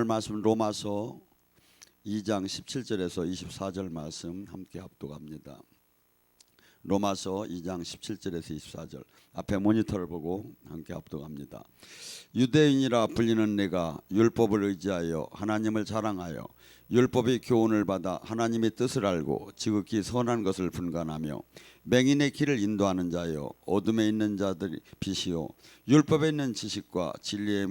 오늘 말씀 로마서 2장 17절에서 24절 말씀 함께 합독합니다. 로마서 2장 17절에서 24절 앞에 모니터를 보고 함께 합독합니다. 유대인이라 불리는 내가 율법을 의지하여 하나님을 자랑하여 율법의 교훈을 받아 하나님의 뜻을 알고 지극히 선한 것을 분간하며 맹인의 길을 인도하는 자여 어둠에 있는 자들이 빛이요 율법에 있는 지식과 진리의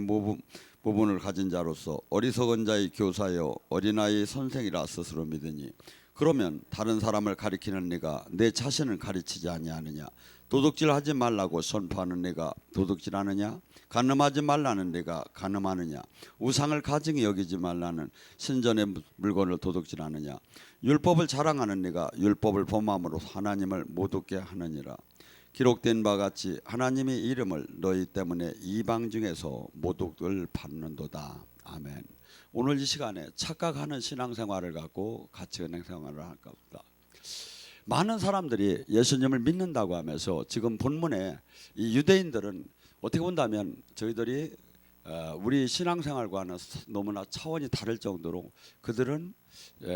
모분을 가진 자로서 어리석은 자의 교사여 어린아이의 선생이라 스스로 믿으니 그러면 다른 사람을 가리키는 네가 내 자신을 가르치지 아니하느냐? 도둑질하지 말라고 선포하는 네가 도둑질하느냐? 간음하지 말라는 네가 간음하느냐? 우상을 가증히 여기지 말라는 신전의 물건을 도둑질하느냐? 율법을 자랑하는 네가 율법을 범함으로 하나님을 못 웃게 하느니라. 기록된 바 같이 하나님의 이름을 너희 때문에 이방 중에서 모독을 받는도다. 아멘. 오늘 이 시간에 착각하는 신앙생활을 갖고 같이 은행생활을 할까 보다. 많은 사람들이 예수님을 믿는다고 하면서 지금 본문에 이 유대인들은 어떻게 본다면 저희들이 우리 신앙생활과는 너무나 차원이 다를 정도로 그들은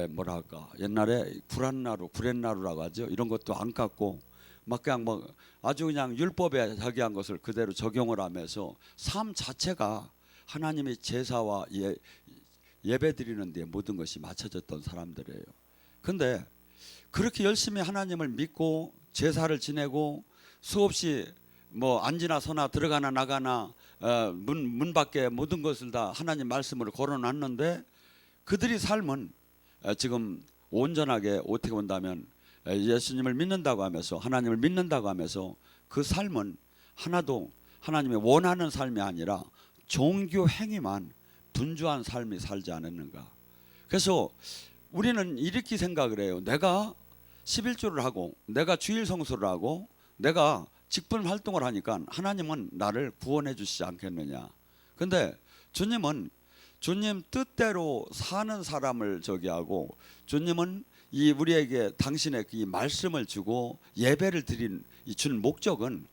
뭐랄까 옛날에 구렛나루라고 하죠. 이런 것도 안 깎고 막 그냥 뭐 아주 그냥 율법에 자기한 것을 그대로 적용을 하면서 삶 자체가 하나님의 제사와 예배 드리는 데 모든 것이 맞춰졌던 사람들이에요. 근데 그렇게 열심히 하나님을 믿고 제사를 지내고 수없이 뭐 앉으나 서나 들어가나 나가나 문 밖에 모든 것을 다 하나님 말씀으로 걸어놨는데 그들이 삶은 지금 온전하게 어떻게 본다면 예수님을 믿는다고 하면서 하나님을 믿는다고 하면서 그 삶은 하나도 하나님이 원하는 삶이 아니라 종교 행위만 분주한 삶이 살지 않았는가. 그래서 우리는 이렇게 생각을 해요. 내가 11조를 하고 내가 주일 성수를 하고 내가 직분 활동을 하니까 하나님은 나를 구원해 주시지 않겠느냐. 근데 주님은 주님 뜻대로 사는 사람을 하고 주님은 이 우리에게 당신의 이 말씀을 주고 예배를 준 목적은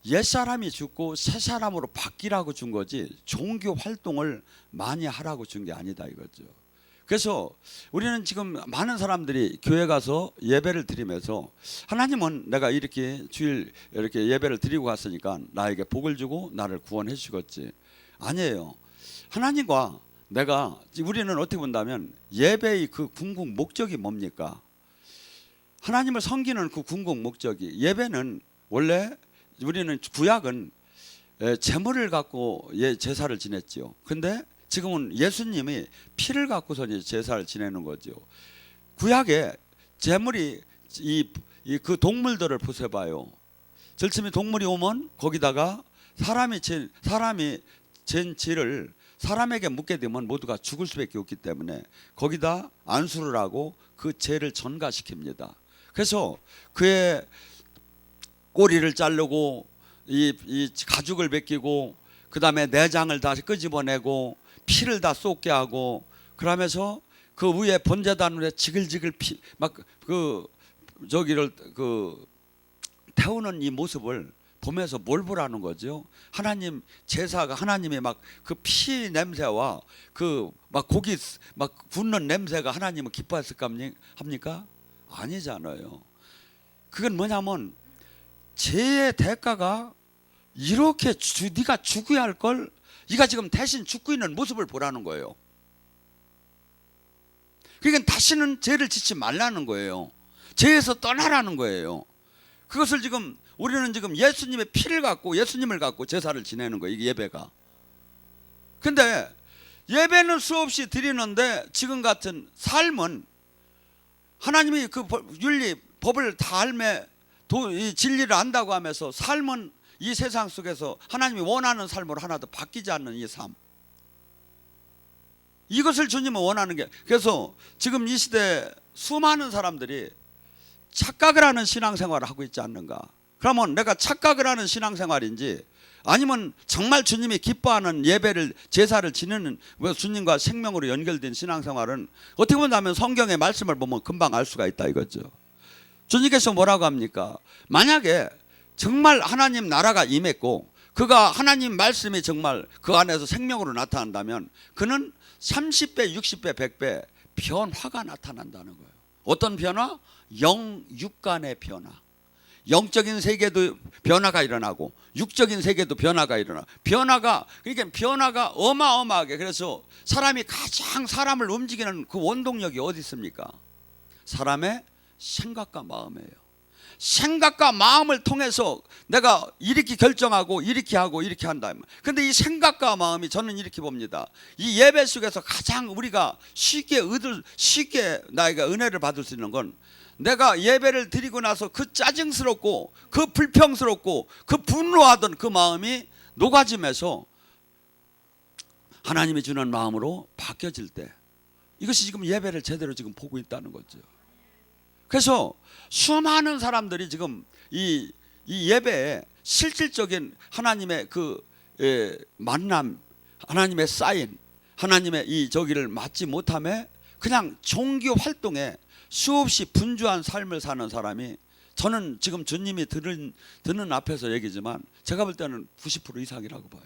옛사람이 죽고 새사람으로 바뀌라고 준 거지 종교 활동을 많이 하라고 준 게 아니다 이거죠. 그래서 우리는 지금 많은 사람들이 교회 가서 예배를 드리면서 하나님은 내가 이렇게 주일 이렇게 예배를 드리고 갔으니까 나에게 복을 주고 나를 구원해 주겠지. 아니에요. 하나님과 내가 우리는 어떻게 본다면 예배의 그 궁극 목적이 뭡니까? 하나님을 섬기는 그 궁극 목적이 예배는 원래 우리는 구약은 제물을 갖고 제사를 지냈죠. 근데 지금은 예수님이 피를 갖고서 제사를 지내는 거죠. 구약에 제물이 그 동물들을 보세봐요. 절침이 동물이 오면 거기다가 사람이 잰 죄를 사람에게 묻게 되면 모두가 죽을 수밖에 없기 때문에 거기다 안수를 하고 그 죄를 전가시킵니다. 그래서 그의 꼬리를 자르고 이 가죽을 벗기고 그 다음에 내장을 다 끄집어내고 피를 다 쏟게 하고 그러면서 그 위에 번제단 위에 지글지글 태우는 이 모습을 보면서 뭘 보라는 거죠? 하나님 제사가 하나님의 막 그 피 냄새와 그 막 고기 막 굽는 냄새가 하나님은 기뻐했을까 합니까? 아니잖아요. 그건 뭐냐면 죄의 대가가 이렇게 네가 죽어야 할 걸 네가 지금 대신 죽고 있는 모습을 보라는 거예요. 그러니까 다시는 죄를 짓지 말라는 거예요. 죄에서 떠나라는 거예요. 그것을 지금 우리는 지금 예수님의 피를 갖고 예수님을 갖고 제사를 지내는 거예요. 이게 예배가. 근데 예배는 수없이 드리는데 지금 같은 삶은 하나님이 그 윤리 법을 다 알매 이 진리를 안다고 하면서 삶은 이 세상 속에서 하나님이 원하는 삶으로 하나도 바뀌지 않는 이 삶, 이것을 주님은 원하는 게. 그래서 지금 이 시대에 수많은 사람들이 착각을 하는 신앙생활을 하고 있지 않는가. 그러면 내가 착각을 하는 신앙생활인지 아니면 정말 주님이 기뻐하는 예배를 제사를 지내는 주님과 생명으로 연결된 신앙생활은 어떻게 본다면 성경의 말씀을 보면 금방 알 수가 있다 이거죠. 주님께서 뭐라고 합니까? 만약에 정말 하나님 나라가 임했고 그가 하나님 말씀이 정말 그 안에서 생명으로 나타난다면 그는 30배, 60배, 100배 변화가 나타난다는 거예요. 어떤 변화? 영육간의 변화. 영적인 세계도 변화가 일어나고 육적인 세계도 변화가 일어나. 그러니까 변화가 어마어마하게. 그래서 사람이 가장 사람을 움직이는 그 원동력이 어디 있습니까? 사람의 생각과 마음이에요. 생각과 마음을 통해서 내가 이렇게 결정하고 이렇게 하고 이렇게 한다. 근데 이 생각과 마음이 저는 이렇게 봅니다. 이 예배 속에서 가장 우리가 쉽게 나에게 은혜를 받을 수 있는 건, 내가 예배를 드리고 나서 그 짜증스럽고 그 불평스럽고 그 분노하던 그 마음이 녹아지면서 하나님이 주는 마음으로 바뀌어질 때, 이것이 지금 예배를 제대로 지금 보고 있다는 거죠. 그래서 수많은 사람들이 지금 이 예배에 실질적인 하나님의 그 만남, 하나님의 사인, 하나님의 이 저기를 맞지 못함에 그냥 종교 활동에 수없이 분주한 삶을 사는 사람이, 저는 지금 주님이 듣는 앞에서 얘기지만 제가 볼 때는 90% 이상이라고 봐요.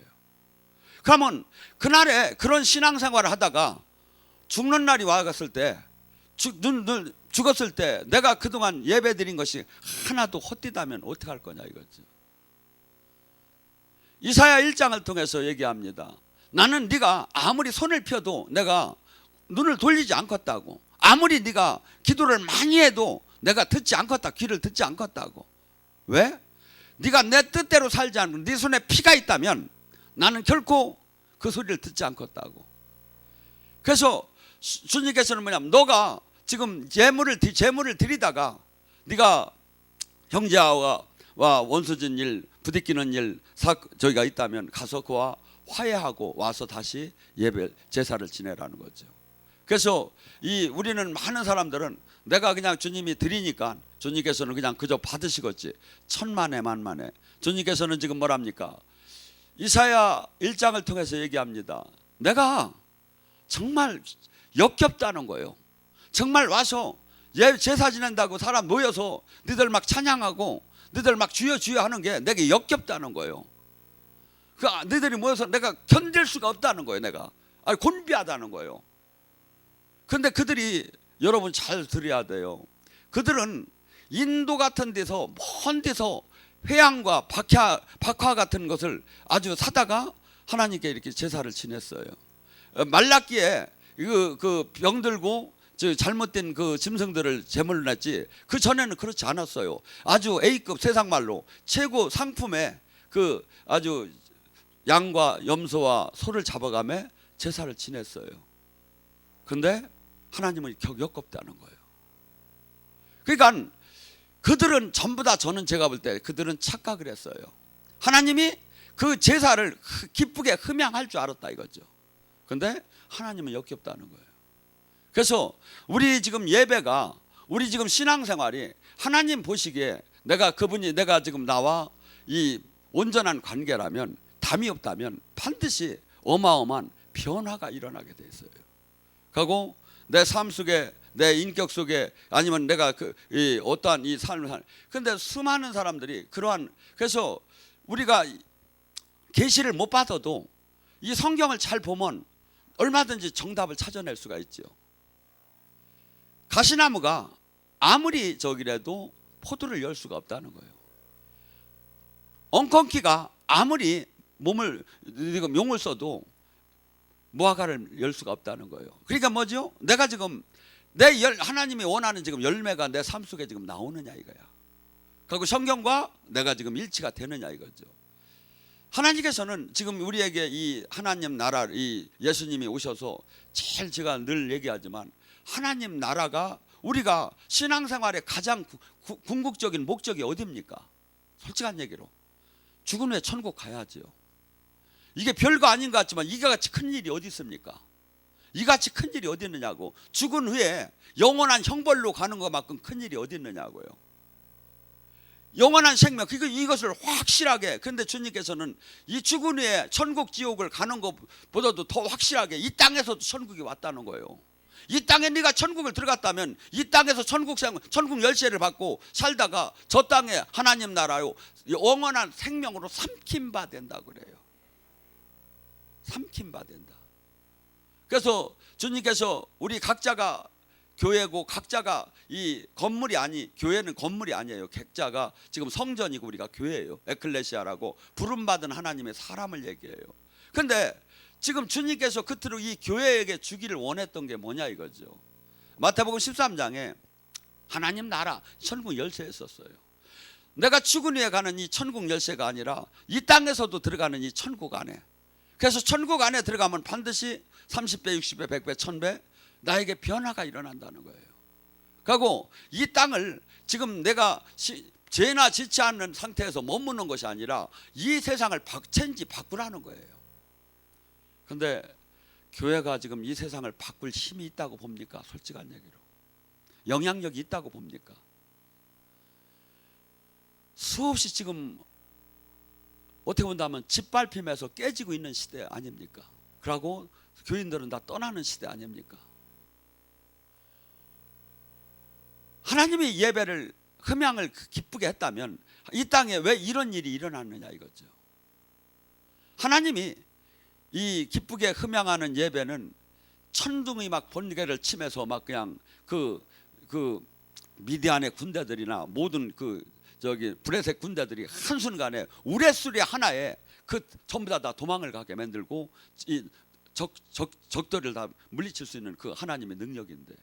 그러면 그날에 그런 신앙생활을 하다가 죽는 날이 와갔을 때, 죽었을 때 내가 그동안 예배 드린 것이 하나도 헛되다면 어떻게 할 거냐 이거죠. 이사야 1장을 통해서 얘기합니다. 나는 네가 아무리 손을 펴도 내가 눈을 돌리지 않겠다고, 아무리 네가 기도를 많이 해도 내가 듣지 않겠다, 귀를 듣지 않겠다고. 왜? 네가 내 뜻대로 살지 않고 네 손에 피가 있다면 나는 결코 그 소리를 듣지 않겠다고. 그래서 주님께서는 뭐냐면, 너가 지금 재물을 드리다가 네가 형제와 원수진 일, 부딪히는 일 저기가 있다면 가서 그와 화해하고 와서 다시 예배 제사를 지내라는 거죠. 그래서 우리는 많은 사람들은 내가 그냥 주님이 드리니까 주님께서는 그냥 그저 받으시겠지. 천만에 만만에. 주님께서는 지금 뭐랍니까? 이사야 1장을 통해서 얘기합니다. 내가 정말 역겹다는 거예요. 정말 와서 제사 지낸다고 사람 모여서 너희들 막 찬양하고 너희들 막 주여 주여 하는 게 내게 역겹다는 거예요. 너희들이 모여서 내가 견딜 수가 없다는 거예요. 내가 곤비하다는 거예요. 근데 그들이, 여러분 잘 들어야 돼요. 그들은 인도 같은 데서, 먼 데서 회양과 박화 같은 것을 아주 사다가 하나님께 이렇게 제사를 지냈어요. 말라기에 그 병들고 잘못된 그 짐승들을 제물로 냈지, 그 전에는 그렇지 않았어요. 아주 A급, 세상말로 최고 상품의 그 아주 양과 염소와 소를 잡아가며 제사를 지냈어요. 근데 하나님은 역겹다는 거예요. 그러니까 그들은 전부 다, 저는 제가 볼 때 그들은 착각을 했어요. 하나님이 그 제사를 기쁘게 흠양할 줄 알았다 이거죠. 근데 하나님은 역겹다는 거예요. 그래서 우리 지금 예배가, 우리 지금 신앙생활이 하나님 보시기에 내가 지금 나와 이 온전한 관계라면, 담이 없다면 반드시 어마어마한 변화가 일어나게 돼 있어요. 그리고 내 삶 속에, 내 인격 속에, 아니면 내가 어떠한 이 삶을 사는. 그런데 수많은 사람들이 그래서 우리가 계시를 못 받아도 이 성경을 잘 보면 얼마든지 정답을 찾아낼 수가 있죠. 가시나무가 아무리 저기라도 포도를 열 수가 없다는 거예요. 엉겅퀴가 아무리 용을 써도 무화과를 열 수가 없다는 거예요. 그러니까 뭐죠? 내가 지금 하나님이 원하는 지금 열매가 내 삶 속에 지금 나오느냐 이거야. 그리고 성경과 내가 지금 일치가 되느냐 이거죠. 하나님께서는 지금 우리에게 이 하나님 나라, 이 예수님이 오셔서 제일 제가 늘 얘기하지만, 하나님 나라가 우리가 신앙생활의 가장 궁극적인 목적이 어디입니까? 솔직한 얘기로 죽은 후에 천국 가야지요. 이게 별거 아닌 것 같지만 이같이 큰 일이 어디 있습니까? 이같이 큰 일이 어디 있느냐고. 죽은 후에 영원한 형벌로 가는 것만큼 큰 일이 어디 있느냐고요. 영원한 생명, 이것을 확실하게. 그런데 주님께서는 이 죽은 후에 천국 지옥을 가는 것보다도 더 확실하게 이 땅에서도 천국이 왔다는 거예요. 이 땅에 네가 천국을 들어갔다면 이 땅에서 천국 열쇠를 받고 살다가 저 땅에 하나님 나라요 영원한 생명으로 삼킴 받는다 그래요. 삼킴 받는다. 그래서 주님께서 우리 각자가 교회고 각자가 이 건물이 교회는 건물이 아니에요. 각자가 지금 성전이고 우리가 교회예요. 에클레시아라고 부름받은 하나님의 사람을 얘기해요. 근데 지금 주님께서 끝으로 이 교회에게 주기를 원했던 게 뭐냐 이거죠. 마태복음 13장에 하나님 나라 천국 열쇠 했었어요. 내가 죽은 후에 가는 이 천국 열쇠가 아니라 이 땅에서도 들어가는 이 천국 안에. 그래서 천국 안에 들어가면 반드시 30배, 60배, 100배, 1000배 나에게 변화가 일어난다는 거예요. 그리고 이 땅을 지금 내가 죄나 짓지 않는 상태에서 머무는 것이 아니라 이 세상을 바꾸라는 거예요. 그런데 교회가 지금 이 세상을 바꿀 힘이 있다고 봅니까? 솔직한 얘기로 영향력이 있다고 봅니까? 수없이 지금 어떻게 본다면 짓밟힘에서 깨지고 있는 시대 아닙니까? 그러고 교인들은 다 떠나는 시대 아닙니까? 하나님이 예배를 흠양을 기쁘게 했다면 이 땅에 왜 이런 일이 일어났느냐 이거죠. 하나님이 이 기쁘게 흠양하는 예배는 천둥이 막 번개를 치면서 막 그냥 그 미디안의 군대들이나 모든 브레셋 군대들이 한순간에 우레소리 하나에 전부 다 도망을 가게 만들고 이 적들을 다 물리칠 수 있는 그 하나님의 능력인데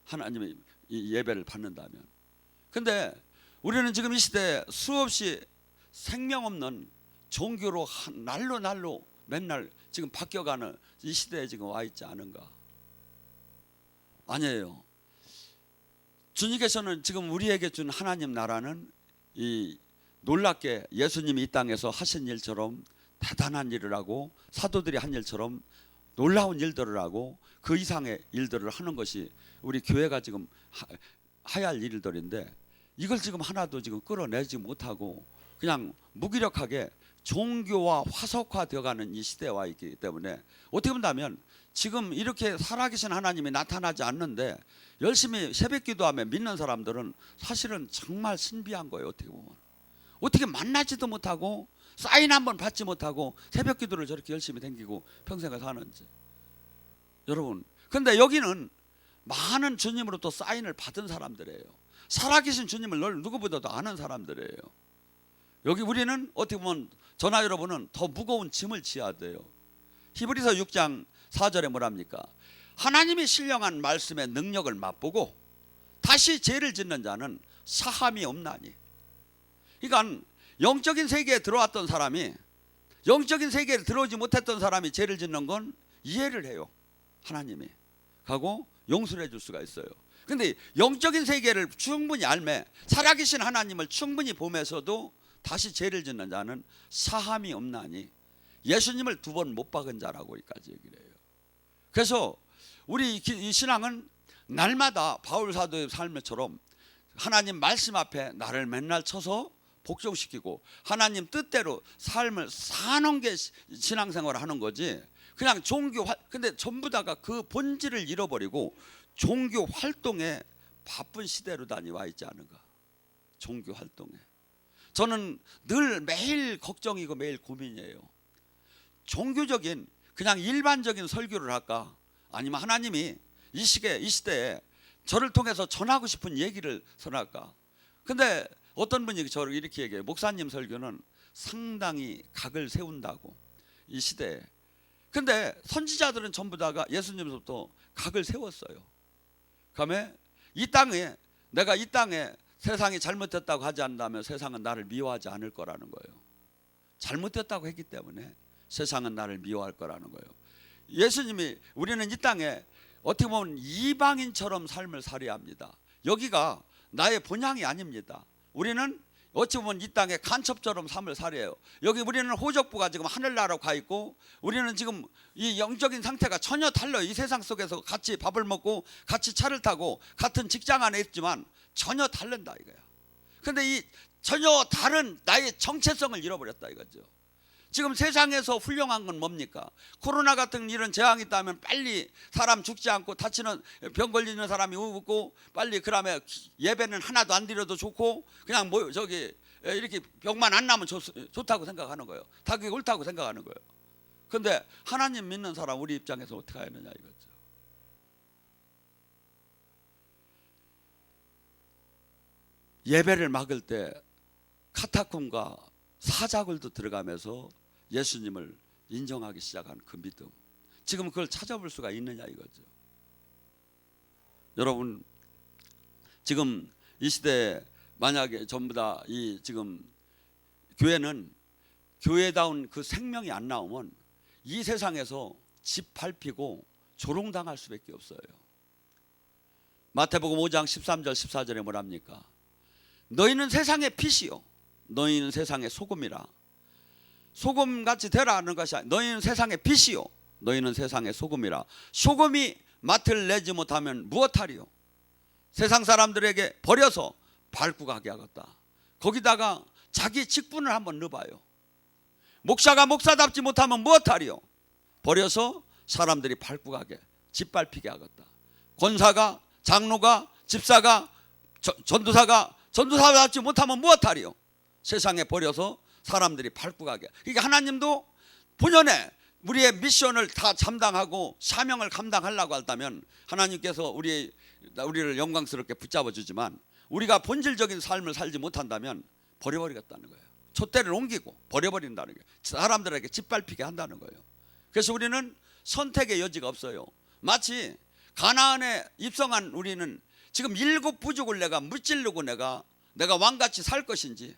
하나님의 이 예배를 받는다면. 근데 우리는 지금 이 시대에 수없이 생명 없는 종교로 날로 맨날 지금 바뀌어가는 이 시대에 지금 와 있지 않은가? 아니에요. 주님께서는 지금 우리에게 준 하나님 나라는 이 놀랍게 예수님이 이 땅에서 하신 일처럼 대단한 일을 하고 사도들이 한 일처럼 놀라운 일들을 하고 그 이상의 일들을 하는 것이 우리 교회가 지금 해야 할 일들인데 이걸 지금 하나도 지금 끌어내지 못하고 그냥 무기력하게 종교와 화석화 되어가는 이 시대에 와 있기 때문에 어떻게 본다면 지금 이렇게 살아계신 하나님이 나타나지 않는데 열심히 새벽 기도하며 믿는 사람들은 사실은 정말 신비한 거예요. 어떻게 보면 어떻게 만나지도 못하고 사인 한번 받지 못하고 새벽 기도를 저렇게 열심히 댕기고 평생을 사는지. 여러분, 근데 여기는 많은 주님으로부터 사인을 받은 사람들이에요. 살아계신 주님을 누구보다도 아는 사람들이에요. 여기 우리는 어떻게 보면 저나 여러분은 더 무거운 짐을 지어야 돼요. 히브리서 6장 4절에 뭐랍니까? 하나님이 신령한 말씀의 능력을 맛보고 다시 죄를 짓는 자는 사함이 없나니. 그러니까 영적인 세계에 들어왔던 사람이 영적인 세계에 들어오지 못했던 사람이 죄를 짓는 건 이해를 해요. 하나님이 가고 용서를 해줄 수가 있어요. 근데 영적인 세계를 충분히 알매 살아계신 하나님을 충분히 보면서도 다시 죄를 짓는 자는 사함이 없나니 예수님을 2번 못 박은 자라고 여기까지 얘기를 해요. 그래서 우리 이 신앙은 날마다 바울 사도의 삶처럼 하나님 말씀 앞에 나를 맨날 쳐서 복종시키고 하나님 뜻대로 삶을 사는 게 신앙생활을 하는 거지. 그냥 근데 전부 다가 그 본질을 잃어버리고 종교 활동에 바쁜 시대로 다니와 있지 않은가. 종교 활동에 저는 늘 매일 걱정이고 매일 고민이에요. 종교적인 그냥 일반적인 설교를 할까? 아니면 하나님이 이 시대에 저를 통해서 전하고 싶은 얘기를 전할까? 근데 어떤 분이 저를 이렇게 얘기해요. 목사님 설교는 상당히 각을 세운다고 이 시대에. 근데 선지자들은 전부 다가 예수님부터 각을 세웠어요. 그다음에 내가 이 땅에 세상이 잘못됐다고 하지 않는다면 세상은 나를 미워하지 않을 거라는 거예요. 잘못됐다고 했기 때문에 세상은 나를 미워할 거라는 거예요. 예수님이 우리는 이 땅에 어떻게 보면 이방인처럼 삶을 살아야 합니다. 여기가 나의 본향이 아닙니다. 우리는 어찌 보면 이 땅에 간첩처럼 삶을 살아요. 여기 우리는 호적부가 지금 하늘나라로 가 있고 우리는 지금 이 영적인 상태가 전혀 달라요. 이 세상 속에서 같이 밥을 먹고 같이 차를 타고 같은 직장 안에 있지만 전혀 다른다 이거야. 근데 이 전혀 다른 나의 정체성을 잃어버렸다 이거죠. 지금 세상에서 훌륭한 건 뭡니까? 코로나 같은 이런 재앙이 있다면 빨리 사람 죽지 않고 다치는 병 걸리는 사람이 없고 빨리 그다음에 예배는 하나도 안 드려도 좋고 그냥 이렇게 병만 안 나면 좋다고 생각하는 거예요. 다 그게 옳다고 생각하는 거예요. 근데 하나님 믿는 사람 우리 입장에서 어떻게 해야 하느냐 이거죠. 예배를 막을 때 카타콤과 사자굴도 들어가면서 예수님을 인정하기 시작한 그 믿음, 지금 그걸 찾아볼 수가 있느냐 이거죠. 여러분, 지금 이 시대에 만약에 전부 다 이 지금 교회는 교회다운 그 생명이 안 나오면 이 세상에서 집 밟히고 조롱당할 수밖에 없어요. 마태복음 5장 13절 14절에 뭐랍니까? 너희는 세상의 빛이요 너희는 세상의 소금이라. 소금같이 되라 하는 것이 아니라 너희는 세상의 빛이요 너희는 세상의 소금이라. 소금이 맛을 내지 못하면 무엇하리요? 세상 사람들에게 버려서 밟고 가게 하겠다. 거기다가 자기 직분을 한번 넣어봐요. 목사가 목사답지 못하면 무엇하리요? 버려서 사람들이 밟고 가게, 짓밟히게 하겠다. 권사가, 장로가, 집사가, 전도사가 전도사답지 못하면 무엇하리요? 세상에 버려서 사람들이 밟고 가게. 그러니까 하나님도 본연의 우리의 미션을 다 감당하고 사명을 감당하려고 한다면 하나님께서 우리를 영광스럽게 붙잡아 주지만 우리가 본질적인 삶을 살지 못한다면 버려버리겠다는 거예요. 촛대를 옮기고 버려버린다는 거예요. 사람들에게 짓밟히게 한다는 거예요. 그래서 우리는 선택의 여지가 없어요. 마치 가나안에 입성한 우리는 지금 7 부족을 내가 무찌르고 내가 왕같이 살 것인지,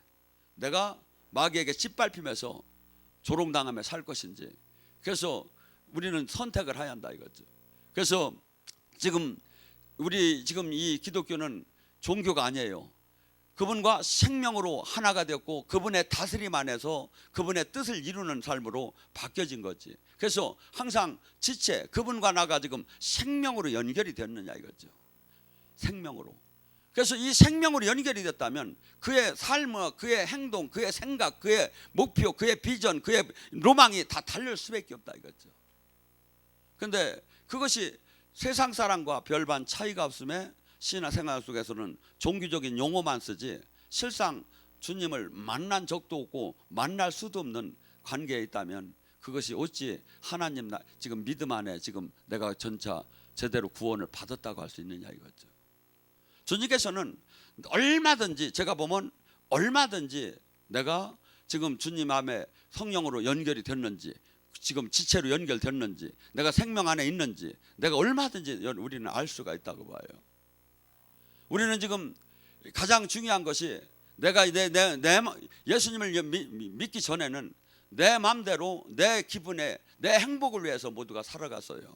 내가 마귀에게 짓밟히면서 조롱당하며 살 것인지, 그래서 우리는 선택을 해야 한다 이거죠. 그래서 지금 이 기독교는 종교가 아니에요. 그분과 생명으로 하나가 되었고 그분의 다스림 안에서 그분의 뜻을 이루는 삶으로 바뀌어진 거지. 그래서 항상 지체, 그분과 나가 지금 생명으로 연결이 됐느냐 이거죠. 생명으로. 그래서 이 생명으로 연결이 됐다면 그의 삶과 그의 행동, 그의 생각, 그의 목표, 그의 비전, 그의 로망이 다 달릴 수밖에 없다 이거죠. 그런데 그것이 세상 사람과 별반 차이가 없음에 신앙생활 속에서는 종교적인 용어만 쓰지 실상 주님을 만난 적도 없고 만날 수도 없는 관계에 있다면 그것이 어찌 하나님 지금 믿음 안에 지금 내가 전차 제대로 구원을 받았다고 할 수 있느냐 이거죠. 주님께서는 얼마든지, 제가 보면 얼마든지 내가 지금 주님 안에 성령으로 연결이 됐는지, 지금 지체로 연결됐는지, 내가 생명 안에 있는지 내가 얼마든지 우리는 알 수가 있다고 봐요. 우리는 지금 가장 중요한 것이 내가 예수님을 믿기 전에는 내 마음대로 내 기분에 내 행복을 위해서 모두가 살아갔어요.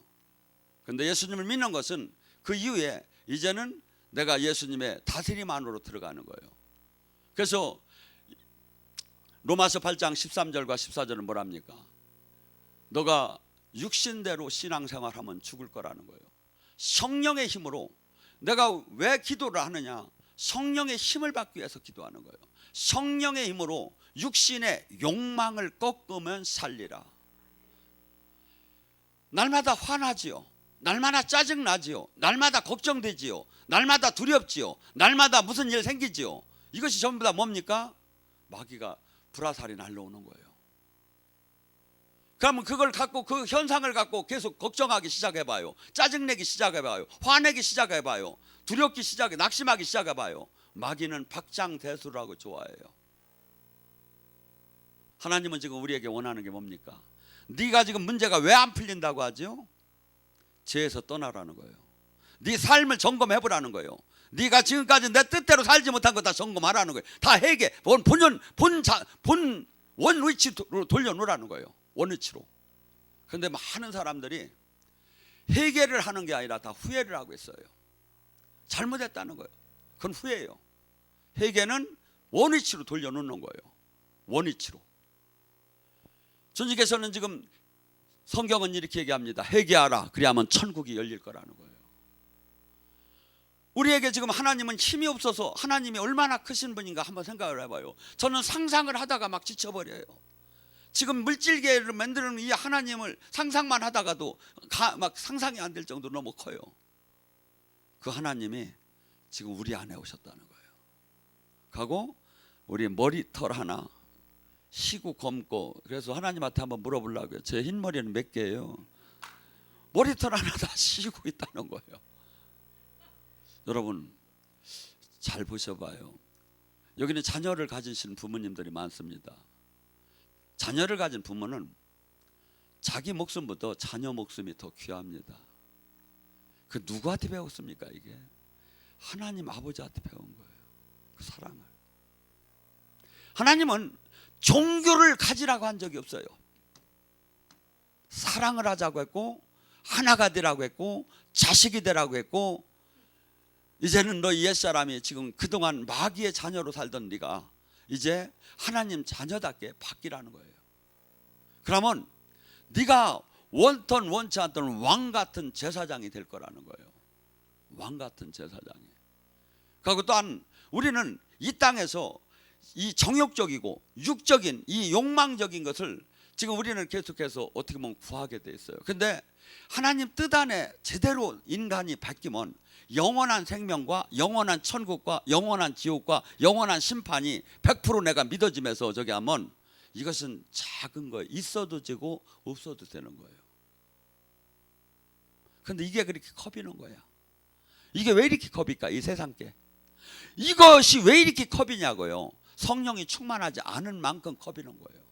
그런데 예수님을 믿는 것은 그 이후에 이제는 내가 예수님의 다스림 안으로 들어가는 거예요. 그래서 로마서 8장 13절과 14절은 뭐랍니까? 너가 육신대로 신앙생활하면 죽을 거라는 거예요. 성령의 힘으로. 내가 왜 기도를 하느냐? 성령의 힘을 받기 위해서 기도하는 거예요. 성령의 힘으로 육신의 욕망을 꺾으면 살리라. 날마다 화나지요. 날마다 짜증나지요. 날마다 걱정되지요. 날마다 두렵지요. 날마다 무슨 일 생기지요. 이것이 전부 다 뭡니까? 마귀가 불화살이 날라오는 거예요. 그러면 그걸 갖고, 그 현상을 갖고 계속 걱정하기 시작해봐요. 짜증내기 시작해봐요. 화내기 시작해봐요. 두렵기 낙심하기 시작해봐요. 마귀는 박장대소라고 좋아해요. 하나님은 지금 우리에게 원하는 게 뭡니까? 네가 지금 문제가 왜 안 풀린다고 하죠? 죄에서 떠나라는 거예요. 네 삶을 점검해보라는 거예요. 네가 지금까지 내 뜻대로 살지 못한 거 다 점검하라는 거예요. 다 회개, 본 원위치로 돌려놓으라는 거예요. 원위치로. 그런데 많은 사람들이 회개를 하는 게 아니라 다 후회를 하고 있어요. 잘못했다는 거예요. 그건 후회예요. 회개는 원위치로 돌려놓는 거예요. 원위치로. 주님께서는 지금 성경은 이렇게 얘기합니다. 회개하라. 그래야만 천국이 열릴 거라는 거예요. 우리에게 지금 하나님은 힘이 없어서 하나님이 얼마나 크신 분인가 한번 생각을 해봐요. 저는 상상을 하다가 막 지쳐버려요. 지금 물질계를 만드는 이 하나님을 상상만 하다가도 막 상상이 안 될 정도로 너무 커요. 그 하나님이 지금 우리 안에 오셨다는 거예요. 하고 우리 머리털 하나 시고 검고. 그래서 하나님한테 한번 물어보려고요. 제 흰머리는 몇 개예요? 머리털 하나 다 시고 있다는 거예요. 여러분 잘 보셔봐요. 여기는 자녀를 가지신 부모님들이 많습니다. 자녀를 가진 부모는 자기 목숨보다 자녀 목숨이 더 귀합니다. 그 누구한테 배웠습니까? 이게 하나님 아버지한테 배운 거예요. 그 사랑을. 하나님은 종교를 가지라고 한 적이 없어요. 사랑을 하자고 했고, 하나가 되라고 했고, 자식이 되라고 했고, 이제는 너 옛사람이 지금 그동안 마귀의 자녀로 살던 네가 이제 하나님 자녀답게 바뀌라는 거예요. 그러면 네가 원ton 원치 않던 왕 같은 제사장이 될 거라는 거예요. 왕 같은 제사장이. 그리고 또한 우리는 이 땅에서 이 정욕적이고 육적인 이 욕망적인 것을 지금 우리는 계속해서 어떻게 보면 구하게 돼 있어요. 근데 하나님 뜻 안에 제대로 인간이 바뀌면 영원한 생명과 영원한 천국과 영원한 지옥과 영원한 심판이 100% 내가 믿어지면서 저기 하면 이것은 작은 거예요. 있어도 되고 없어도 되는 거예요. 근데 이게 그렇게 겁이는 거야. 이게 왜 이렇게 겁일까? 이 세상께. 이것이 왜 이렇게 겁이냐고요. 성령이 충만하지 않은 만큼 겁이는 거예요.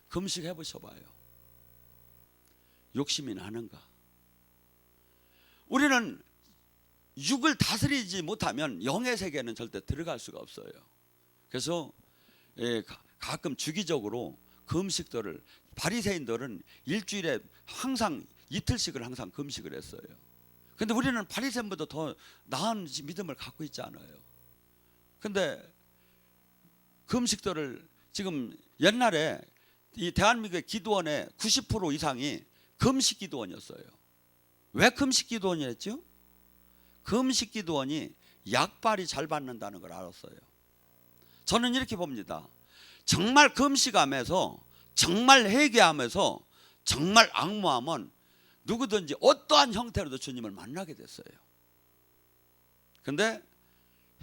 금식해 보셔봐요. 욕심이 나는가? 우리는 육을 다스리지 못하면 영의 세계는 절대 들어갈 수가 없어요. 그래서 가끔 주기적으로 금식들을, 바리새인들은 일주일에 항상 이틀씩을 항상 금식을 했어요. 근데 우리는 바리새인보다 더 나은 믿음을 갖고 있지 않아요. 근데 금식들을 지금 옛날에 이 대한민국의 기도원의 90% 이상이 금식 기도원이었어요. 왜 금식 기도원이었죠? 금식 기도원이 약발이 잘 받는다는 걸 알았어요. 저는 이렇게 봅니다. 정말 금식하면서, 정말 회개하면서, 정말 악무하면 누구든지 어떠한 형태로도 주님을 만나게 됐어요. 근데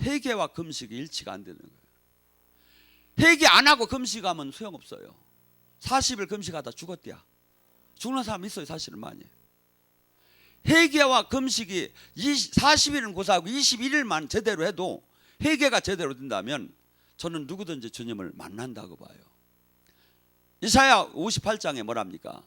회개와 금식이 일치가 안 되는 거예요. 회개 안 하고 금식하면 소용없어요. 40일 금식하다 죽었대야. 죽는 사람 있어요. 사실은 많이. 회개와 금식이 40일은 고사하고 21일만 제대로 해도 회개가 제대로 된다면 저는 누구든지 주님을 만난다고 봐요. 이사야 58장에 뭐랍니까?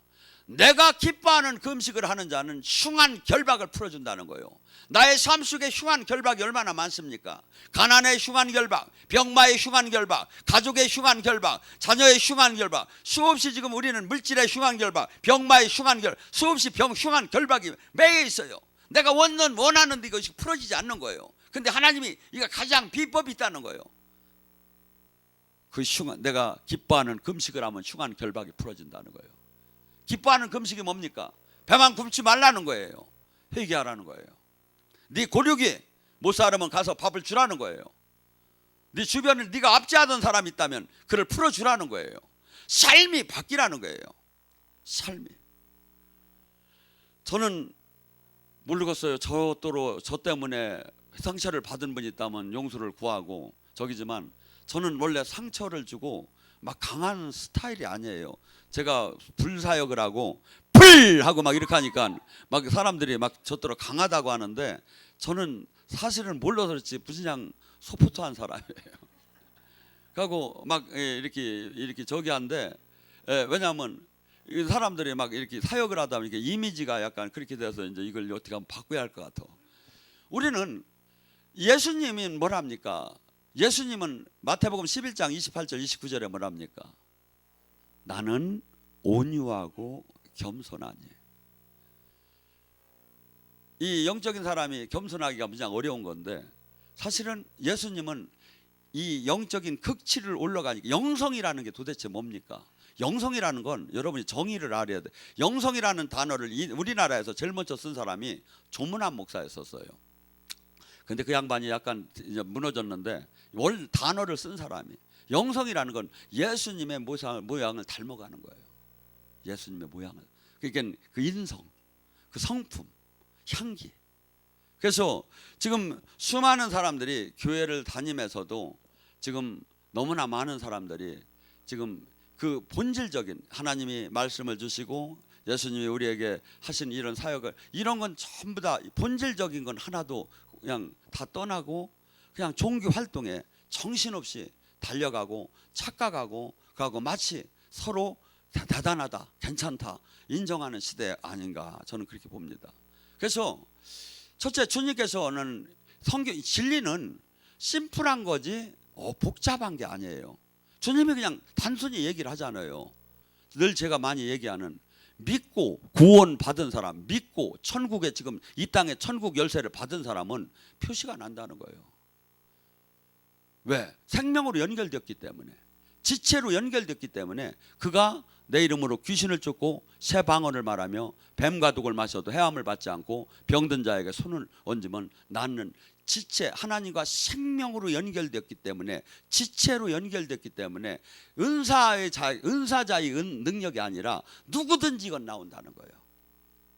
내가 기뻐하는 금식을 하는 자는 흉한 결박을 풀어준다는 거예요. 나의 삶 속에 흉한 결박이 얼마나 많습니까? 가난의 흉한 결박, 병마의 흉한 결박, 가족의 흉한 결박, 자녀의 흉한 결박, 수없이 지금 우리는 물질의 흉한 결박, 병마의 흉한 결박, 수없이 흉한 결박이 매여 있어요. 내가 원하는데 이것이 풀어지지 않는 거예요. 근데 하나님이 이거 가장 비법이 있다는 거예요. 그 흉한, 내가 기뻐하는 금식을 하면 흉한 결박이 풀어진다는 거예요. 기뻐하는 금식이 뭡니까? 배만 굶지 말라는 거예요. 회개하라는 거예요. 네 고륙이 못 살으면 가서 밥을 주라는 거예요. 네 주변에 네가 압제하던 사람이 있다면 그를 풀어주라는 거예요. 삶이 바뀌라는 거예요. 삶이. 저는 모르겠어요. 저 때문에 상처를 받은 분이 있다면 용서를 구하고 저기지만 저는 원래 상처를 주고 막 강한 스타일이 아니에요. 제가 불사역을 하고 불 하고 막 이렇게 하니까 막 사람들이 막 저더러 강하다고 하는데 저는 사실은 몰라서 그렇지 그냥 소포트한 사람이에요. 그리고 막 이렇게 저기 한데 왜냐하면 사람들이 막 이렇게 사역을 하다 보니까 이미지가 약간 그렇게 돼서 이제 이걸 어떻게 하면 바꿔야 할 것 같아. 우리는 예수님이 뭐랍니까? 예수님은 마태복음 11장 28절 29절에 뭐랍니까? 나는 온유하고 겸손하니. 이 영적인 사람이 겸손하기가 무지하게 어려운 건데 사실은 예수님은 이 영적인 극치를 올라가니까 영성이라는 게 도대체 뭡니까? 영성이라는 건 여러분이 정의를 알아야 돼. 영성이라는 단어를 우리나라에서 제일 먼저 쓴 사람이 조문환 목사였었어요. 근데 그 양반이 약간 이제 무너졌는데 원 단어를 쓴 사람이 영성이라는 건 예수님의 모양을 닮아가는 거예요. 예수님의 모양을. 그러니까 그 인성, 그 성품, 향기. 그래서 지금 수많은 사람들이 교회를 다니면서도 지금 너무나 많은 사람들이 지금 그 본질적인 하나님이 말씀을 주시고 예수님이 우리에게 하신 이런 사역을, 이런 건 전부 다 본질적인 건 하나도 그냥 다 떠나고 그냥 종교 활동에 정신없이 달려가고 착각하고 가고 마치 서로 대단하다, 괜찮다 인정하는 시대 아닌가, 저는 그렇게 봅니다. 그래서 첫째, 주님께서는 성경 진리는 심플한 거지 복잡한 게 아니에요. 주님이 그냥 단순히 얘기를 하잖아요. 늘 제가 많이 얘기하는, 믿고 구원 받은 사람, 믿고 천국에, 지금 이 땅에 천국 열쇠를 받은 사람은 표시가 난다는 거예요. 왜? 생명으로 연결됐기 때문에, 지체로 연결됐기 때문에 그가 내 이름으로 귀신을 쫓고 새 방언을 말하며 뱀과 독을 마셔도 해함을 받지 않고 병든 자에게 손을 얹으면 낫는, 지체, 하나님과 생명으로 연결됐기 때문에, 지체로 연결됐기 때문에 은사자의 능력이 아니라 누구든지 이건 나온다는 거예요.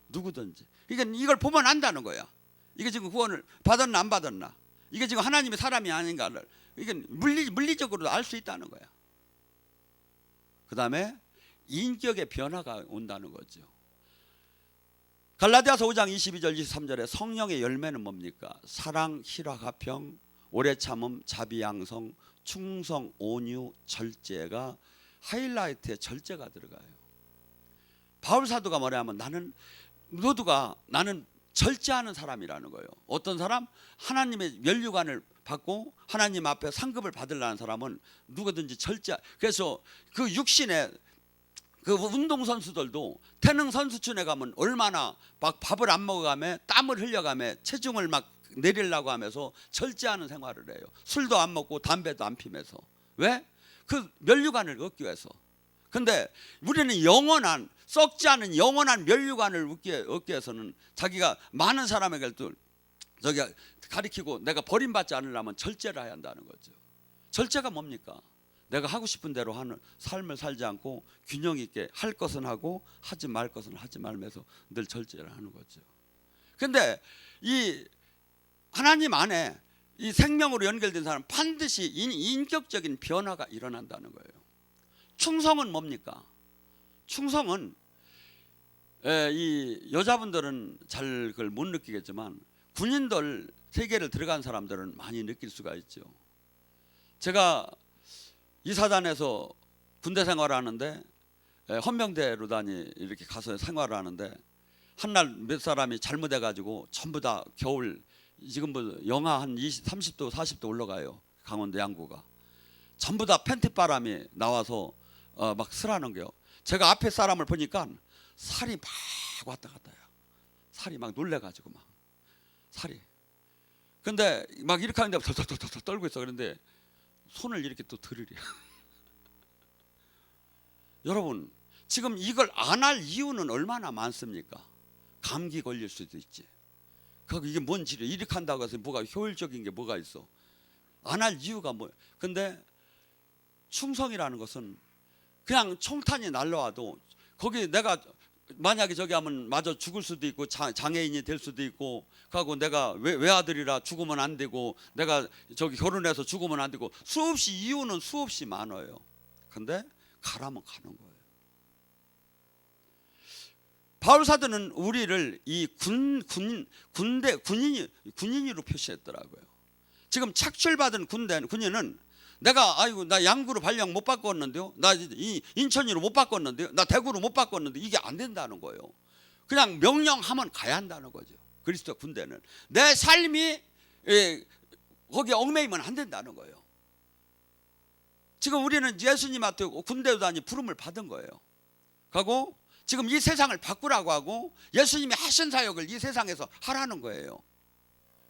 누구든지. 그러니까 이걸 보면 안다는 거야. 이게 지금 구원을 받았나 안 받았나, 이게 지금 하나님의 사람이 아닌가를 이게 물리적으로도 알 수 있다는 거야. 그 다음에 인격의 변화가 온다는 거죠. 갈라디아서 5장 22절 23절에 성령의 열매는 뭡니까? 사랑, 희락, 화평, 오래 참음, 자비, 양성, 충성, 온유, 절제가 하이라이트에 절제가 들어가요. 바울 사도가 뭐냐면 나는 절제하는 사람이라는 거예요. 어떤 사람? 하나님의 면류관을 받고 하나님 앞에 상급을 받으려는 사람은 누구든지 절제. 그래서 그 육신에 그 운동선수들도 태능 선수촌에 가면 얼마나 막 밥을 안 먹어가며 땀을 흘려가며 체중을 막 내리려고 하면서 절제하는 생활을 해요. 술도 안 먹고 담배도 안 피면서. 왜? 그 면류관을 얻기 위해서. 근데 우리는 영원한, 썩지 않은 영원한 면류관을 얻기 위해서는 자기가 많은 사람에게도 저기 가리키고 내가 버림받지 않으려면 절제를 해야 한다는 거죠. 절제가 뭡니까? 내가 하고 싶은 대로 하는 삶을 살지 않고 균형 있게 할 것은 하고 하지 말 것은 하지 말면서 늘 절제를 하는 거죠. 근데 이 하나님 안에 이 생명으로 연결된 사람은 반드시 인격적인 변화가 일어난다는 거예요. 충성은 뭡니까? 충성은 이 여자분들은 잘 그걸 못 느끼겠지만 군인들 세계를 들어간 사람들은 많이 느낄 수가 있죠. 제가 이사단에서 군대 생활하는데 헌병대로 이렇게 가서 생활하는데 한날 몇 사람이 잘못해가지고 전부 다 겨울, 지금 뭐 영하 한 30도 40도 올라가요. 강원도 양구가. 전부 다 팬티바람이 나와서 막 쓰라는 거요. 제가 앞에 사람을 보니까 살이 막 왔다 갔다요. 살이 막 놀래가지고 막 살이. 근데 막 이렇게 하는데 덜덜덜 떨고 있어. 그런데 손을 이렇게 또 들으려. 여러분, 지금 이걸 안 할 이유는 얼마나 많습니까? 감기 걸릴 수도 있지. 이게 뭔 치료? 이렇게 한다고 해서 뭐가 효율적인 게 뭐가 있어? 안 할 이유가 뭐? 근데 충성이라는 것은 그냥 총탄이 날라와도 거기 내가 만약에 저기 하면 마저 죽을 수도 있고 장애인이 될 수도 있고, 하고 내가 외아들이라 죽으면 안 되고, 내가 저기 결혼해서 죽으면 안 되고, 수없이 이유는 수없이 많아요. 근데 가라면 가는 거예요. 바울 사도는 우리를 이 군인으로 표시했더라고요. 지금 착출받은 군인은 내가 나 양구로 발령 못 바꿨는데요, 나 인천으로 못 바꿨는데요, 나 대구로 못 바꿨는데, 이게 안 된다는 거예요. 그냥 명령하면 가야 한다는 거죠. 그리스도 군대는 내 삶이 거기에 얽매이면 안 된다는 거예요. 지금 우리는 예수님한테 군대도 아니 부름을 받은 거예요. 하고 지금 이 세상을 바꾸라고 하고 예수님이 하신 사역을 이 세상에서 하라는 거예요.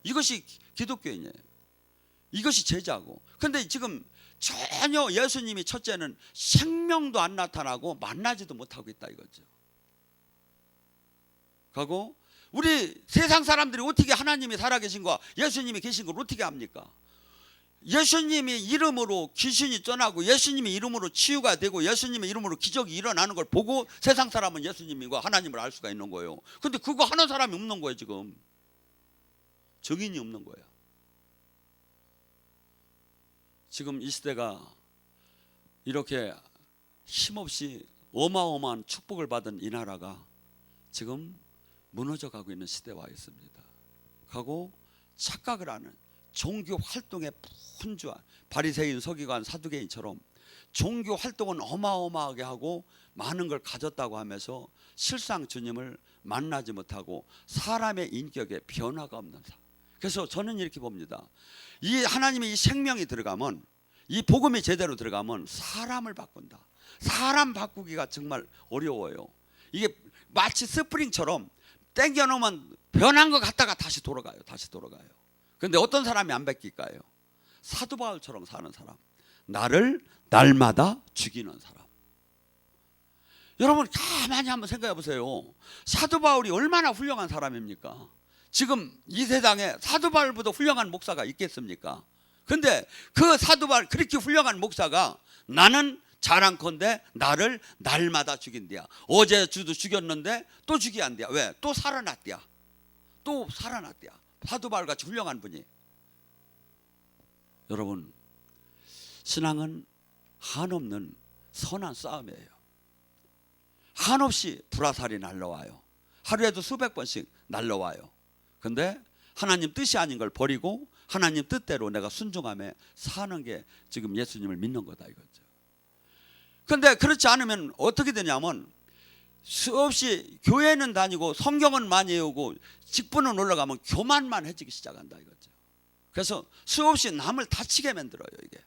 이것이 기독교인이에요. 이것이 제자고. 근데 지금 전혀 예수님이 첫째는 생명도 안 나타나고 만나지도 못하고 있다 이거죠. 그리고 우리 세상 사람들이 어떻게 하나님이 살아계신 거, 예수님이 계신 걸 어떻게 압니까? 예수님이 이름으로 귀신이 떠나고 예수님의 이름으로 치유가 되고 예수님의 이름으로 기적이 일어나는 걸 보고 세상 사람은 예수님과 하나님을 알 수가 있는 거예요. 근데 그거 하는 사람이 없는 거예요. 지금 증인이 없는 거예요. 지금 이 시대가 이렇게 힘없이 어마어마한 축복을 받은 이 나라가 지금 무너져 가고 있는 시대에 와 있습니다. 하고 착각을 하는 종교 활동에 분주한 바리새인, 서기관, 사두개인처럼 종교 활동은 어마어마하게 하고 많은 걸 가졌다고 하면서 실상 주님을 만나지 못하고 사람의 인격에 변화가 없는 삶. 그래서 저는 이렇게 봅니다. 이 하나님의 이 생명이 들어가면, 이 복음이 제대로 들어가면 사람을 바꾼다. 사람 바꾸기가 정말 어려워요. 이게 마치 스프링처럼 땡겨놓으면 변한 것 같다가 다시 돌아가요. 그런데 어떤 사람이 안 바뀔까요? 사도 바울처럼 사는 사람, 나를 날마다 죽이는 사람. 여러분 가만히 한번 생각해 보세요. 사도 바울이 얼마나 훌륭한 사람입니까? 지금 이 세상에 사도 바울보다 훌륭한 목사가 있겠습니까? 근데 그 사도 바울 그렇게 훌륭한 목사가 나는 자랑컨대 나를 날마다 죽인대야. 어제 주도 죽였는데 또 죽이한대야. 왜? 또 살아났대야. 사도 바울 같이 훌륭한 분이. 여러분, 신앙은 한없는 선한 싸움이에요. 한없이 불화살이 날라와요. 하루에도 수백 번씩 날라와요. 근데 하나님 뜻이 아닌 걸 버리고 하나님 뜻대로 내가 순종하며 사는 게 지금 예수님을 믿는 거다 이거죠. 근데 그렇지 않으면 어떻게 되냐면 수없이 교회는 다니고 성경은 많이 외우고 직분은 올라가면 교만만 해지기 시작한다 이거죠. 그래서 수없이 남을 다치게 만들어요 이게.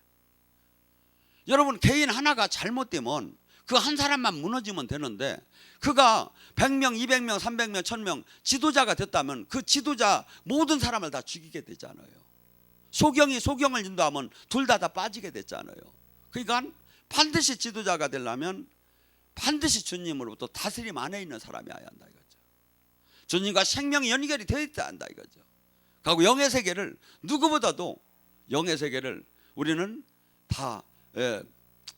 여러분 개인 하나가 잘못되면 그 한 사람만 무너지면 되는데 그가 100명, 200명, 300명, 1000명 지도자가 됐다면 그 지도자 모든 사람을 다 죽이게 되잖아요. 소경이 소경을 인도하면 둘 다 빠지게 됐잖아요. 그러니까 반드시 지도자가 되려면 반드시 주님으로부터 다스림 안에 있는 사람이 아야 한다 이거죠. 주님과 생명이 연결이 되어 있다 한다 이거죠. 그리고 영의 세계를 누구보다도 영의 세계를 우리는 다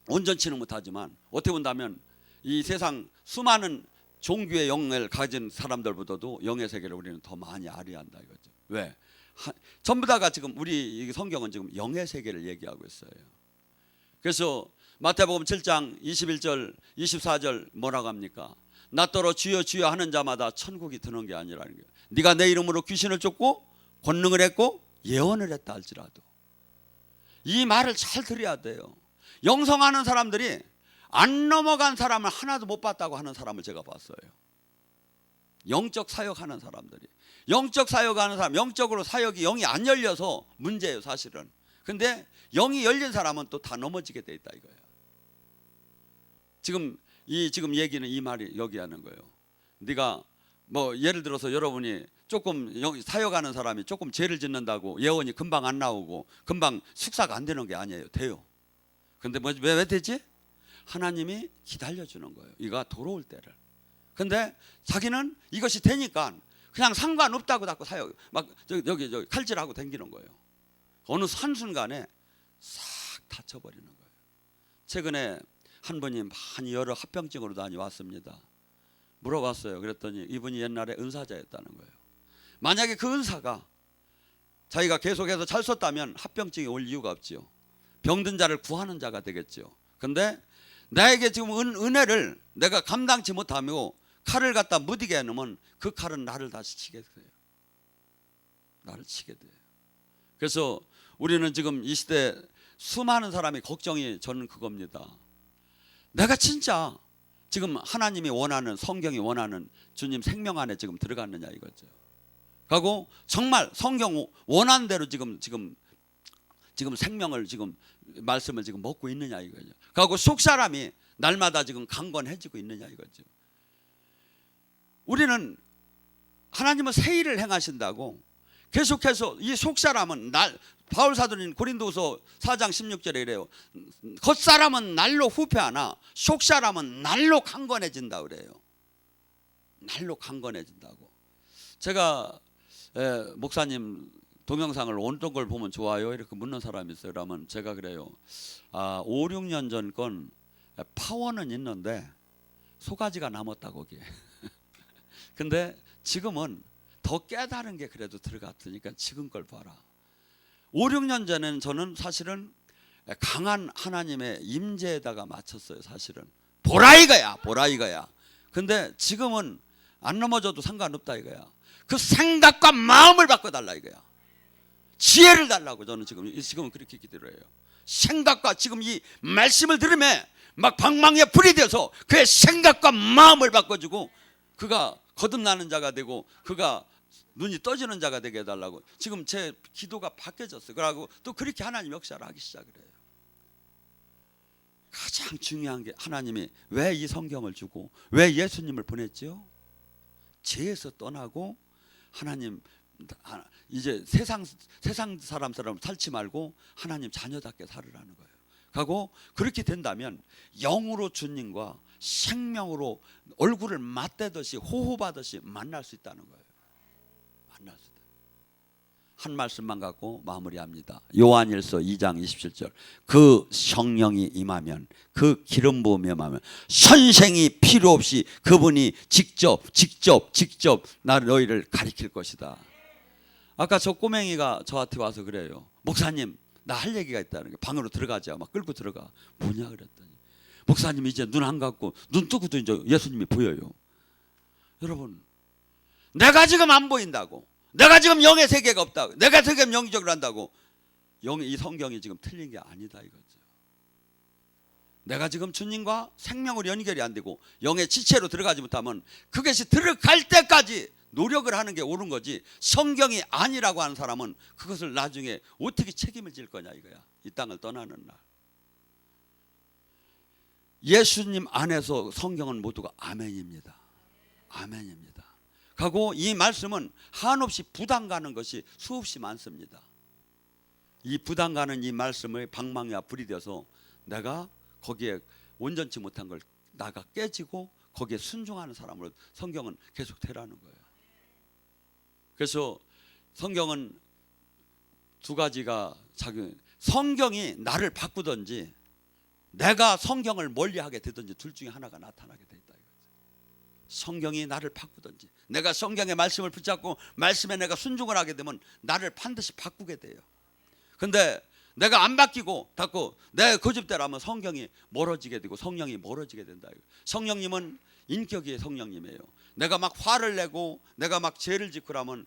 온전치는 못하지만 어떻게 본다면 이 세상 수많은 종교의 영을 가진 사람들보다도 영의 세계를 우리는 더 많이 알아야 한다 이거죠. 왜? 전부 다가 지금 우리 성경은 지금 영의 세계를 얘기하고 있어요. 그래서 마태복음 7장 21절 24절 뭐라고 합니까? 나더러 주여 주여 하는 자마다 천국이 드는 게 아니라는 거예요. 네가 내 이름으로 귀신을 쫓고 권능을 했고 예언을 했다 할지라도 이 말을 잘 들어야 돼요. 영성하는 사람들이 안 넘어간 사람을 하나도 못 봤다고 하는 사람을 제가 봤어요. 영적 사역하는 사람들이 영적 사역하는 사람 영적으로 사역이 영이 안 열려서 문제예요 사실은. 근데 영이 열린 사람은 또 다 넘어지게 돼 있다 이거예요. 지금 얘기는 이 말이 여기 하는 거예요. 네가 뭐 예를 들어서 여러분이 조금 사역하는 사람이 조금 죄를 짓는다고 예언이 금방 안 나오고 금방 숙사가 안 되는 게 아니에요. 돼요. 근데 왜 되지? 하나님이 기다려주는 거예요. 이가 돌아올 때를. 근데 자기는 이것이 되니까 그냥 상관없다고 자꾸 사역 막 여기 칼질하고 댕기는 거예요. 어느 한순간에 싹 다쳐버리는 거예요. 최근에 한 분이 많이 여러 합병증으로 다녀왔습니다. 물어봤어요. 그랬더니 이분이 옛날에 은사자였다는 거예요. 만약에 그 은사가 자기가 계속해서 잘 썼다면 합병증이 올 이유가 없지요. 병든 자를 구하는 자가 되겠죠. 근데 나에게 지금 은혜를 내가 감당치 못하며 칼을 갖다 무디게 해놓으면 그 칼은 나를 다시 치게 돼요. 나를 치게 돼요. 그래서 우리는 지금 이 시대 수많은 사람이 걱정이 저는 그겁니다. 내가 진짜 지금 하나님이 원하는 성경이 원하는 주님 생명 안에 지금 들어갔느냐 이거죠. 그리고 정말 성경 원하는 대로 지금 생명을 지금 말씀을 지금 먹고 있느냐 이거죠. 그리고 속 사람이 날마다 지금 강건해지고 있느냐 이거죠. 우리는 하나님은 새 일을 행하신다고 계속해서 이 속 사람은 바울 사도는 고린도서 4장 16절에 이래요. 겉사람은 날로 후패하나 속 사람은 날로 강건해진다 그래요. 날로 강건해진다고. 제가 목사님 동영상을 어떤 걸 보면 좋아요? 이렇게 묻는 사람이 있어요. 그러면 제가 그래요. 5, 6년 전 건 파워는 있는데 소가지가 남았다 거기에. 근데 지금은 더 깨달은 게 그래도 들어갔으니까 지금 걸 봐라. 5, 6년 전에는 저는 사실은 강한 하나님의 임재에다가 맞췄어요. 사실은 보라 이거야, 보라 이거야. 근데 지금은 안 넘어져도 상관없다 이거야. 그 생각과 마음을 바꿔달라 이거야. 지혜를 달라고 저는 지금은 그렇게 기도를 해요. 생각과 지금 이 말씀을 들으면 막 방망이에 불이 되어서 그의 생각과 마음을 바꿔주고 그가 거듭나는 자가 되고 그가 눈이 떠지는 자가 되게 해달라고 지금 제 기도가 바뀌어졌어요. 그러고 또 그렇게 하나님 역사를 하기 시작을 해요. 가장 중요한 게 하나님이 왜 이 성경을 주고 왜 예수님을 보냈죠? 죄에서 떠나고 하나님 이제 세상 사람처럼 살지 말고 하나님 자녀답게 살으라는 거예요. 하고 그렇게 된다면 영으로 주님과 생명으로 얼굴을 맞대듯이 호흡하듯이 만날 수 있다는 거예요. 만날 수 있다. 한 말씀만 갖고 마무리합니다. 요한일서 2장 27절. 그 성령이 임하면 그 기름 부음이 임하면 선생이 필요 없이 그분이 직접 너희를 가리킬 것이다. 아까 저 꼬맹이가 저한테 와서 그래요. 목사님 나 할 얘기가 있다는 게 방으로 들어가자. 막 끌고 들어가. 뭐냐 그랬더니 목사님 이제 눈 안 감고 눈 뜨고도 이제 예수님이 보여요. 여러분 내가 지금 안 보인다고 내가 지금 영의 세계가 없다고 내가 지금 영적으로 한다고 이 성경이 지금 틀린 게 아니다 이거죠. 내가 지금 주님과 생명으로 연결이 안 되고 영의 지체로 들어가지 못하면 그것이 들어갈 때까지 노력을 하는 게 옳은 거지 성경이 아니라고 하는 사람은 그것을 나중에 어떻게 책임을 질 거냐 이거야. 이 땅을 떠나는 날 예수님 안에서 성경은 모두가 아멘입니다. 아멘입니다. 하고 이 말씀은 한없이 부담 가는 것이 수없이 많습니다. 이 부담 가는 이 말씀의 방망이와 불이 되어서 내가 거기에 온전치 못한 걸 나가 깨지고 거기에 순종하는 사람으로 성경은 계속 되라는 거예요. 그래서 성경은 두 가지가 성경이 나를 바꾸든지 내가 성경을 멀리하게 되든지 둘 중에 하나가 나타나게 돼 있다 이거죠. 성경이 나를 바꾸든지 내가 성경의 말씀을 붙잡고 말씀에 내가 순종을 하게 되면 나를 반드시 바꾸게 돼요. 근데 내가 안 바뀌고 닫고 내 고집대로하면 성경이 멀어지게 되고 성령이 멀어지게 된다. 성령님은 인격의 성령님이에요. 내가 막 화를 내고 내가 막 죄를 짓고 하면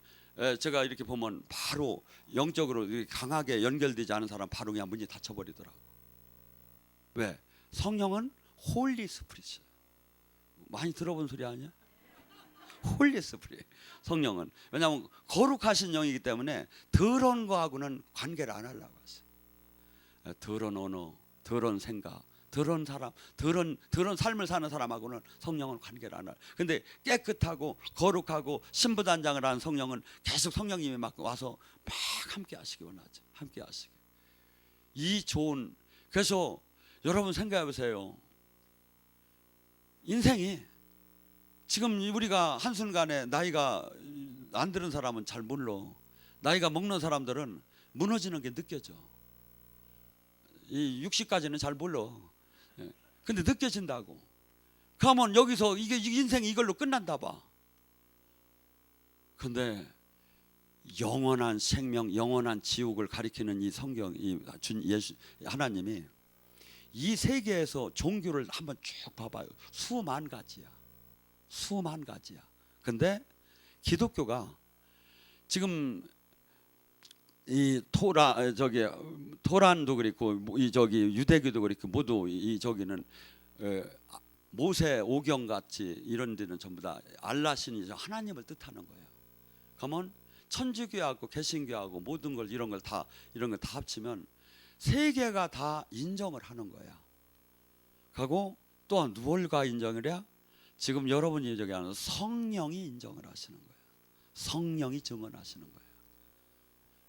제가 이렇게 보면 바로 영적으로 강하게 연결되지 않은 사람 바로 그냥 문이 닫혀버리더라고. 왜? 성령은 홀리 스피릿이에요. 많이 들어본 소리 아니야? 홀리 스피릿. 성령은 왜냐하면 거룩하신 영이기 때문에 더러운 거하고는 관계를 안 하려고 하세요. 더러운 언어, 더러운 생각, 더러운 사람, 더러운 삶을 사는 사람하고는 성령은 관계를 안 해요. 근데 깨끗하고 거룩하고 신부단장을 하는 성령은 계속 성령님이 막 와서 막 함께 하시기 원하죠. 함께 하시기. 이 좋은 그래서 여러분 생각해 보세요. 인생이 지금 우리가 한순간에 나이가 안 들은 사람은 잘 몰라. 나이가 먹는 사람들은 무너지는 게 느껴져. 이 60까지는 잘 몰라. 근데 느껴진다고. 그러면 여기서 이게 인생이 이걸로 끝난다 봐. 근데 영원한 생명, 영원한 지옥을 가리키는 이 성경, 이 예수 하나님이 이 세계에서 종교를 한번 쭉 봐봐요. 수만 가지야. 수만 가지야. 근데 기독교가 지금 이 토란도 그렇고 이 유대교도 그렇고 모두 이 저기는 모세 오경 같이 이런 데는 전부 다 알라신이 하나님을 뜻하는 거예요. 그러면 천주교하고 개신교하고 모든 걸 이런 걸 다 합치면 세계가 다 인정을 하는 거야. 하고 또한 누가 인정을 해야? 지금 여러분이 저기 하는 성령이 인정을 하시는 거예요. 성령이 증언하시는 거예요.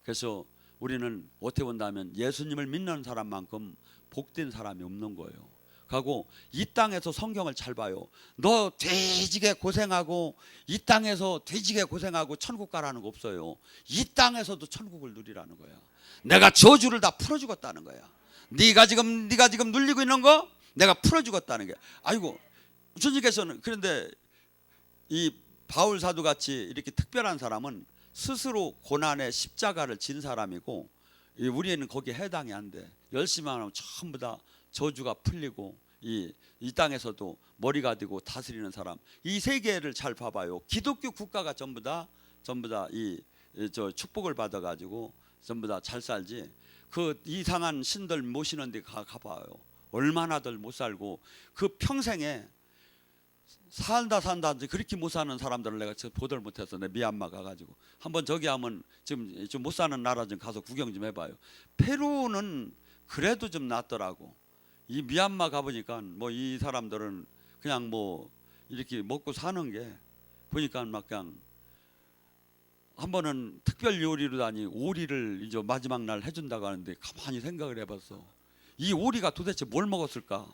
그래서 우리는 어떻게 본다면 예수님을 믿는 사람만큼 복된 사람이 없는 거예요. 하고 이 땅에서 성경을 잘 봐요. 너 돼지게 고생하고 이 땅에서 돼지게 고생하고 천국 가라는 거 없어요. 이 땅에서도 천국을 누리라는 거야. 내가 저주를 다 풀어주겠다는 거야. 네가 지금 눌리고 있는 거 내가 풀어주겠다는 거야. 아이고 주님께서는 그런데 이 바울 사도 같이 이렇게 특별한 사람은 스스로 고난의 십자가를 진 사람이고 우리는 거기에 해당이 안 돼. 열심히 하면 전부 다 저주가 풀리고 이 땅에서도 머리가 되고 다스리는 사람. 이 세계를 잘 봐봐요. 기독교 국가가 전부 다 이 저 축복을 받아가지고 전부 다 잘 살지. 그 이상한 신들 모시는 데 가봐요. 얼마나들 못 살고 그 평생에 살다 그렇게 못 사는 사람들을 내가 보들 못해서 내 미얀마 가가지고 한번 저기 하면 지금 좀 못 사는 나라 좀 가서 구경 좀 해봐요. 페루는 그래도 좀 낫더라고. 이 미얀마 가보니까 뭐 이 사람들은 그냥 뭐 이렇게 먹고 사는 게 보니까 막 그냥 한 번은 특별 요리로 다니 오리를 이제 마지막 날 해준다고 하는데 가만히 생각을 해봤어. 이 오리가 도대체 뭘 먹었을까?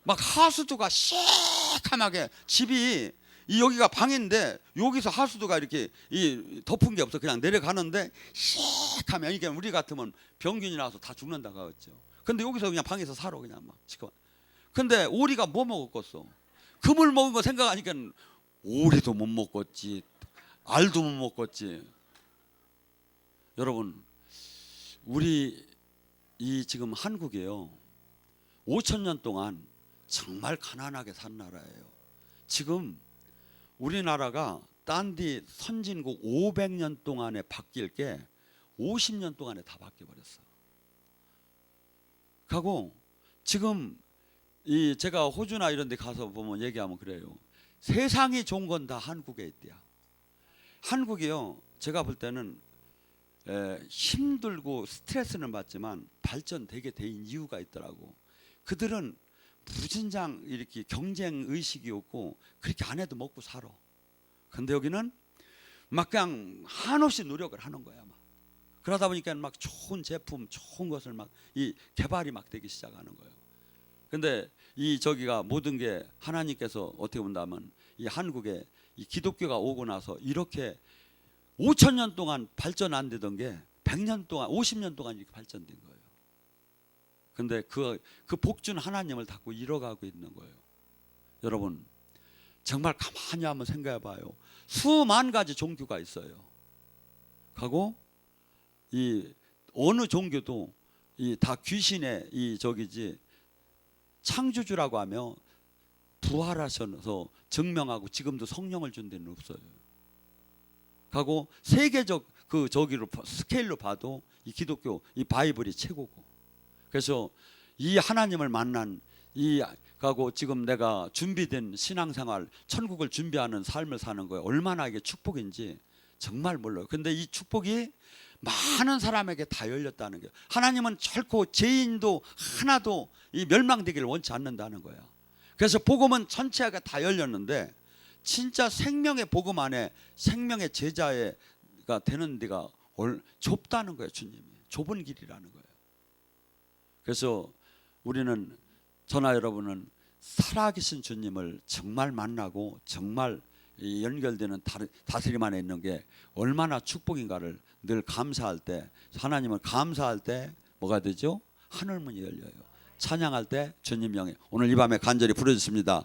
막 하수도가 새카맣게 집이 여기가 방인데 여기서 하수도가 이렇게 덮은 게 없어. 그냥 내려가는데 새카매. 이게 우리 같으면 병균이 나와서 다 죽는다고 하겠죠. 근데 여기서 그냥 방에서 살아 그냥 막 지금. 근데 오리가 뭐 먹었겠어? 그물 먹은 거 생각하니까 오리도 못 먹었지, 알도 못 먹었지. 여러분, 우리 이 지금 한국이요 5,000년 동안 정말 가난하게 산 나라예요. 지금 우리나라가 딴 데 선진국 500년 동안에 바뀔 게 50년 동안에 다 바뀌어 버렸어. 하고 지금 제가 호주나 이런 데 가서 보면 얘기하면 그래요. 세상이 좋은 건 다 한국에 있대요. 한국이요 제가 볼 때는 힘들고 스트레스는 받지만 발전되게 된 이유가 있더라고. 그들은 무진장 이렇게 경쟁 의식이 없고 그렇게 안 해도 먹고 살아. 근데 여기는 막 그냥 한없이 노력을 하는 거야. 막 그러다 보니까 막 좋은 제품, 좋은 것을 막 개발이 막 되기 시작하는 거예요. 근데 저기가 모든 게 하나님께서 어떻게 본다면 이 한국에 이 기독교가 오고 나서 이렇게 5,000년 동안 발전 안 되던 게 100년 동안, 50년 동안 이렇게 발전된 거예요. 근데 그 복준 하나님을 닫고 잃어가고 있는 거예요. 여러분, 정말 가만히 한번 생각해 봐요. 수만 가지 종교가 있어요. 하고 어느 종교도 다 귀신의 저기지 창조주라고 하며 부활하셔서 증명하고 지금도 성령을 준 데는 없어요. 하고 세계적 저기로 스케일로 봐도 이 기독교 이 바이블이 최고고. 그래서 이 하나님을 만난 가고 지금 내가 준비된 신앙생활 천국을 준비하는 삶을 사는 거예요. 얼마나 이게 축복인지 정말 몰라요. 근데 이 축복이 많은 사람에게 다 열렸다는 거예요. 하나님은 결코 죄인도 하나도 멸망되기를 원치 않는다는 거예요. 그래서 복음은 전체가 다 열렸는데 진짜 생명의 복음 안에 생명의 제자가 되는 데가 좁다는 거예요. 주님이 좁은 길이라는 거예요. 그래서 우리는 저나 여러분은 살아계신 주님을 정말 만나고 정말 연결되는 다스림 안에 있는 게 얼마나 축복인가를 늘 감사할 때, 하나님을 감사할 때 뭐가 되죠? 하늘문이 열려요. 찬양할 때 주님 영에 오늘 이 밤에 간절히 부르짖습니다.